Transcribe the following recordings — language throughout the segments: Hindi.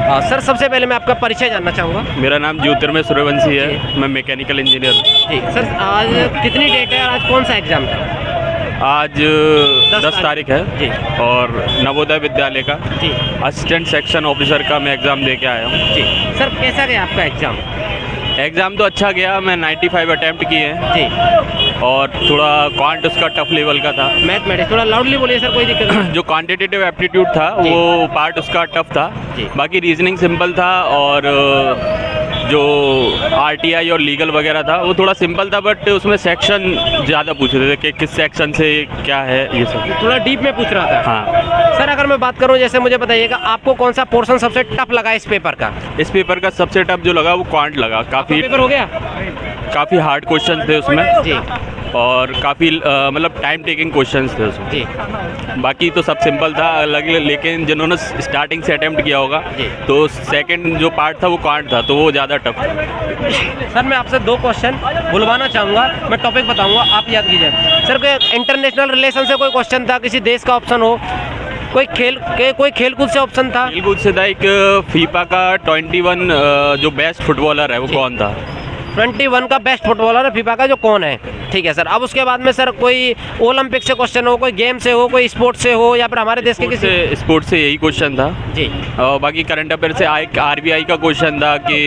सर सबसे पहले मैं आपका परिचय जानना चाहूँगा। मेरा नाम ज्योतिर्मय सूर्यवंशी है, मैं मैकेनिकल इंजीनियर हूँ। जी सर, आज कितनी डेट है और आज कौन सा एग्ज़ाम था? आज 10 तारीख है जी। और नवोदय विद्यालय का जी असिस्टेंट सेक्शन ऑफिसर का मैं एग्ज़ाम दे के आया हूँ। जी सर, कैसा गया आपका एग्ज़ाम? एग्ज़ाम तो अच्छा गया, मैं 95 अटैम्प्ट किए हैं जी। और थोड़ा क्वांट उसका टफ लेवल का था। मैथमेटिक्स थोड़ा लाउडली बोलिए सर, कोई दिक्कत नहीं। जो क्वांटिटेटिव एप्टीट्यूड था जी। वो पार्ट उसका टफ था, जी। बाकी रीजनिंग सिंपल था और जो आरटीआई और लीगल वगैरह था वो थोड़ा सिंपल था, बट उसमें सेक्शन ज़्यादा पूछ रहे थे कि किस सेक्शन से क्या है ये सब। थोड़ा डीप में पूछ रहा था। हाँ, सर अगर मैं बात करूं, जैसे मुझे बताइएगा आपको कौन सा पोर्शन सबसे टफ लगा इस पेपर का? इस पेपर का सबसे टफ जो लगा वो क्वांट लगा। पेपर हो गया? काफ़ी हार्ड क्वेश्चन थे उसमें जी और काफ़ी मतलब टाइम टेकिंग क्वेश्चंस थे उसमें। जी। बाकी तो सब सिंपल था अलग, लेकिन जिन्होंने स्टार्टिंग से अटेम्प्ट किया होगा जी। तो सेकंड जो पार्ट था वो क्वांट था, तो वो ज़्यादा टफ था। सर मैं आपसे 2 क्वेश्चन बुलवाना चाहूँगा, मैं टॉपिक बताऊँगा, आप याद कीजिए। सर कोई इंटरनेशनल रिलेशन से कोई क्वेश्चन था, किसी देश का ऑप्शन हो, कोई खेलकूद से ऑप्शन था? खेलकूद से था, एक फीफा का 21 जो बेस्ट फुटबॉलर है वो कौन था? 21 का बेस्ट फुटबॉलर है फीफा का जो कौन है, ठीक है सर। अब उसके बाद में सर कोई ओलंपिक से क्वेश्चन हो, कोई गेम से हो, कोई स्पोर्ट से हो, या फिर हमारे देश के किसी स्पोर्ट्स से यही क्वेश्चन था जी। और बाकी करंट अफेयर से आरबीआई का क्वेश्चन था कि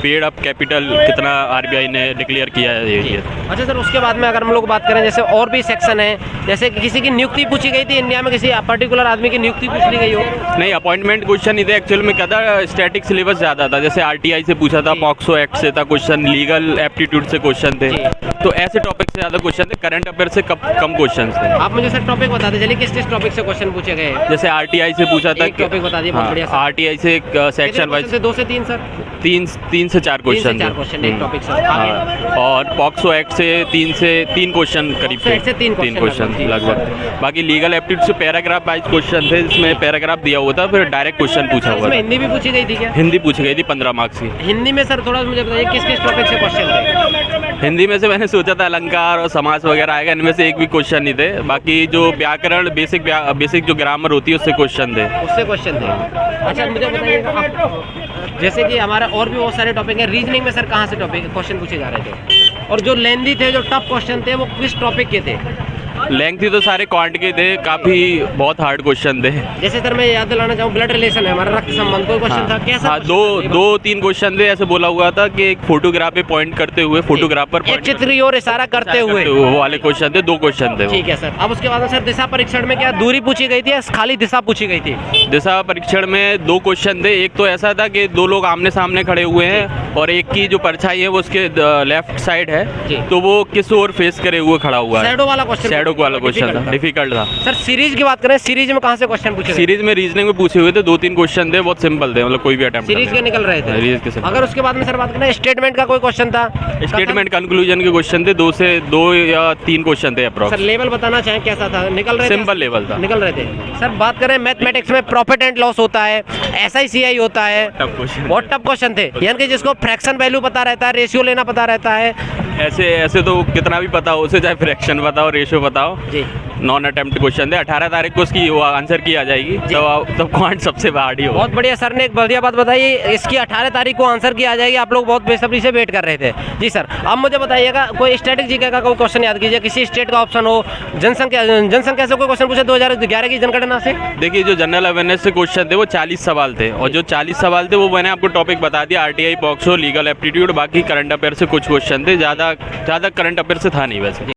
पेड अप कैपिटल कितना आरबीआई ने डिक्लेयर किया है ये। अच्छा सर, उसके बाद में अगर हम लोग बात करें, जैसे और भी सेक्शन है, जैसे कि किसी की नियुक्ति पूछी गई थी इंडिया में, किसी पर्टिकुलर आदमी की नियुक्ति पूछ ली गई हो? नहीं, अपॉइंटमेंट क्वेश्चन नहीं थे एक्चुअल में। क्या था, स्टैटिक सिलेबस ज़्यादा था, जैसे आरटीआई से पूछा था, पॉक्सो एक्ट से था क्वेश्चन, लीगल एप्टीट्यूड से क्वेश्चन थे, तो ऐसे टॉपिक से ज़्यादा क्वेश्चन थे। करंट अफेयर से कम क्वेश्चन थे। आप मुझे सर टॉपिक बता दीजिए, किस किस टॉपिक से क्वेश्चन पूछे गए? जैसे आरटीआई से पूछा था, टॉपिक बता दिए, बहुत बढ़िया सर। आरटीआई से सेक्शन वाइज 2 से 3 सर, 3 से 4 क्वेश्चन थे। एक टॉपिक सर। आगे। और पॉक्सो एक्ट से 3 क्वेश्चन करीब थे, 3 क्वेश्चन लगभग। बाकी लीगल एप्टीट्यूड से पैराग्राफ वाइज क्वेश्चन थे, जिसमें पैराग्राफ दिया हुआ था, फिर डायरेक्ट क्वेश्चन पूछा हुआ था। हिंदी भी पूछी गई थी क्या? हिंदी पूछी गई थी 15 मार्क्स की। हिंदी में सर थोड़ा मुझे बताइए किस किस टॉपिक से क्वेश्चन थे? हिंदी में से मैंने सोचा था अलंकार और समास वगैरह आएगा, इनमें से एक भी क्वेश्चन नहीं थे। बाकी जो व्याकरण बेसिक जो ग्रामर होती है उससे क्वेश्चन थे। अच्छा मुझे बताइएगा, जैसे कि हमारा और भी बहुत सारे टॉपिक हैं, रीजनिंग में सर कहाँ से टॉपिक क्वेश्चन पूछे जा रहे थे, और जो लेंदी थे, जो टफ क्वेश्चन थे, वो किस टॉपिक के थे? लेंथी तो सारे क्वांट के थे, काफ़ी बहुत हार्ड क्वेश्चन थे। जैसे सर मैं याद दिलाना चाहूँ, ब्लड रिलेशन है हमारा, रक्त संबंध, कोई क्वेश्चन था कैसा? हाँ, 2-3 क्वेश्चन थे। ऐसे बोला हुआ था कि एक फोटोग्राफ पे पॉइंट करते हुए, फोटोग्राफर एक चित्र की ओर इशारा करते हुए, वो वाले क्वेश्चन थे। 2 क्वेश्चन थे। ठीक है सर। अब उसके बाद सर दिशा परीक्षण में क्या दूरी पूछी गई थी या खाली दिशा पूछी गई थी? दिशा परीक्षण में 2 क्वेश्चन थे। एक तो ऐसा था कि 2 लोग आमने सामने खड़े हुए हैं और एक की जो परछाई है वो उसके लेफ्ट साइड है, तो वो किस ओर फेस करे हुए खड़ा हुआ है। शैडो वाला क्वेश्चन था, डिफिकल्ट था। सर सीरीज की बात करें, सीरीज में कहाँ से क्वेश्चन पूछे? सीरीज में रीजनिंग में पूछे हुए थे 2-3 क्वेश्चन थे, बहुत सिंपल थे, मतलब कोई भी अटेम्प्ट सीरीज के निकल रहे थे। सीरीज के। अगर उसके बाद में सर बात करें, स्टेटमेंट का कोई क्वेश्चन था? स्टेटमेंट कंक्लूजन के क्वेश्चन थे, 2 या 3 क्वेश्चन थे अप्रॉक्स। सर लेवल बताना चाहें कैसा था? निकल रहे थे? सिंपल लेवल था, निकल रहे थे। सर बात करें मैथमेटिक्स में, प्रॉफिट एंड लॉस होता है, SICI होता है, बहुत टफ क्वेश्चन थे, यानी कि जिसको फ्रैक्शन वैल्यू पता रहता है, रेशियो लेना पता रहता है। ऐसे तो कितना भी पता हो उसे, चाहे फ्रैक्शन बताओ, रेशियो बताओ जी। नॉन अटेम्प्ट क्वेश्चन थे। 18 तारीख को उसकी वो आंसर की आ जाएगी, तब क्वांट सबसे हार्ड ही हो। बहुत बढ़िया सर ने एक बढ़िया बात बताई, इसकी 18 तारीख को आंसर की आ जाएगी। आप लोग बहुत बेसब्री से वेट कर रहे थे। जी सर, अब मुझे बताइएगा, कोई स्टैटिक जीके का कोई क्वेश्चन याद कीजिए, किसी स्टेट का ऑप्शन हो, जनसंख्या से कोई क्वेश्चन पूछे 2011 की जनगणना से। देखिए जो जनरल अवेयरनेस से क्वेश्चन थे वो 40 सवाल थे, और जो 40 सवाल थे वो मैंने आपको टॉपिक बता दिया, आरटीआई, पॉक्सो, लीगल एप्टीट्यूड। बाकी करंट अफेयर से कुछ क्वेश्चन थे, ज़्यादा करंट अफेयर से था नहीं वैसे।